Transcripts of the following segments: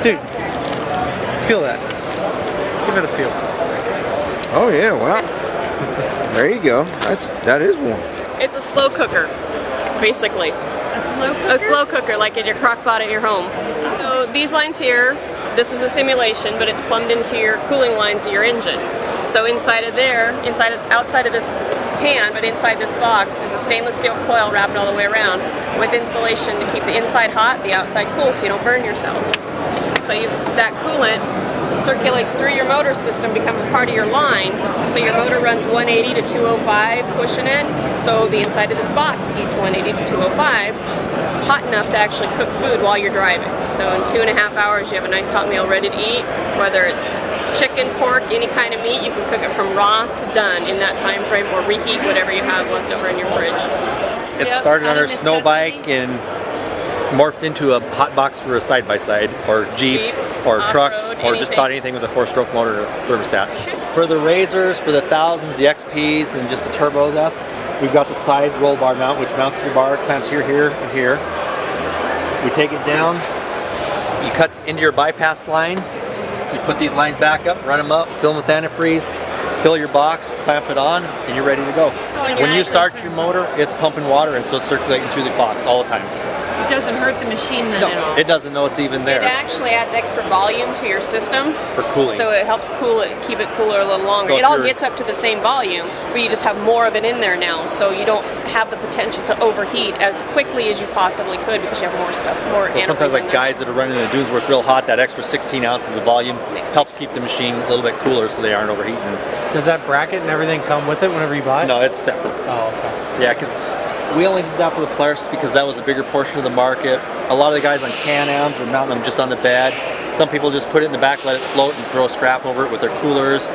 Dude, feel that. Give it a feel. Oh yeah, wow. There you go. That is warm. It's a slow cooker, basically. A slow cooker, like in your crock pot at your home. So these lines here, this is a simulation, but it's plumbed into your cooling lines of your engine. So inside of there, outside of this pan, but inside this box is a stainless steel coil wrapped all the way around with insulation to keep the inside hot, the outside cool, so you don't burn yourself. So that coolant circulates through your motor system, becomes part of your line, so your motor runs 180 to 205 pushing it, so the inside of this box heats 180 to 205 hot enough to actually cook food while you're driving. So in 2.5 hours you have a nice hot meal ready to eat, whether it's chicken, pork, any kind of meat. You can cook it from raw to done in that time frame, or reheat whatever you have left over in your fridge. It started on our snow bike and morphed into a Hotbox for a side-by-side, or Jeeps, or trucks, or just about anything with a 4-stroke motor or thermostat. For the Razors, for the 1000s, the XPs, and just the Turbos S, we've got the side roll bar mount, which mounts to your bar, clamps here, here, and here. We take it down, you cut into your bypass line, you put these lines back up, run them up, fill them with antifreeze, fill your box, clamp it on, and you're ready to go. When you start your motor, it's pumping water and so it's circulating through the box all the time. It doesn't hurt the machine then at all. It doesn't know it's even there. It actually adds extra volume to your system. For cooling. So it helps cool it, keep it cooler a little longer. So it all gets up to the same volume, but you just have more of it in there now, so you don't have the potential to overheat as quickly as you possibly could because you have more stuff, more antifreeze. So sometimes like guys that are running in the dunes where it's real hot, that extra 16 ounces of volume helps keep the machine a little bit cooler so they aren't overheating. Does that bracket and everything come with it whenever you buy it? No, it's separate. Oh, okay. Yeah, because we only did that for the Polaris because that was a bigger portion of the market. A lot of the guys on Can-Ams are mounting them just on the bed. Some people just put it in the back, let it float, and throw a strap over it with their coolers.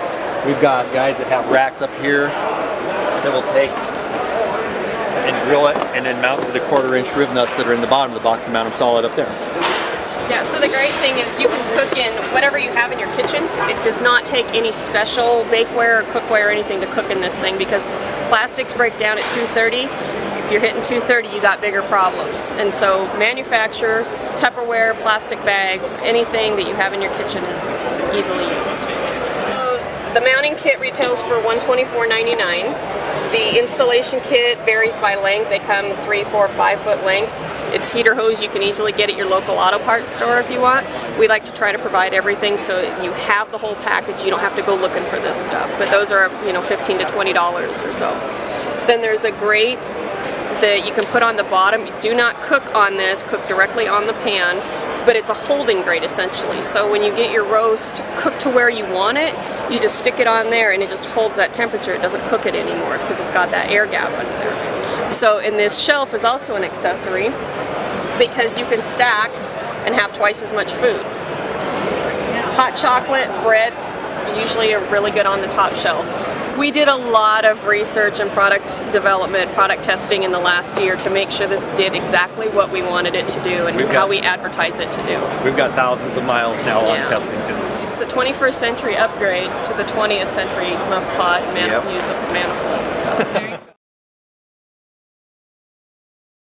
We've got guys that have racks up here that will take and drill it and then mount to the 1/4-inch riv nuts that are in the bottom of the box and mount them solid up there. Yeah, so the great thing is you can cook in whatever you have in your kitchen. It does not take any special bakeware or cookware or anything to cook in this thing because plastics break down at 230. If you're hitting 230, you got bigger problems. And so manufacturers, Tupperware, plastic bags, anything that you have in your kitchen is easily used. So the mounting kit retails for $124.99. The installation kit varies by length. They come 3, 4, 5 foot lengths. It's heater hose you can easily get at your local auto parts store if you want. We like to try to provide everything so you have the whole package. You don't have to go looking for this stuff. But those are, $15 to $20 or so. Then there's a grate that you can put on the bottom. You do not cook on this, cook directly on the pan, but it's a holding grate essentially. So when you get your roast cooked to where you want it, you just stick it on there and it just holds that temperature. It doesn't cook it anymore because it's got that air gap under there. So in this shelf is also an accessory because you can stack and have twice as much food. Hot chocolate, breads usually are really good on the top shelf. We did a lot of research and product development, product testing in the last year to make sure this did exactly what we wanted it to do and how we advertise it to do. We've got thousands of miles now on testing. It's the 21st century upgrade to the 20th century muff pot, use of manifold and stuff.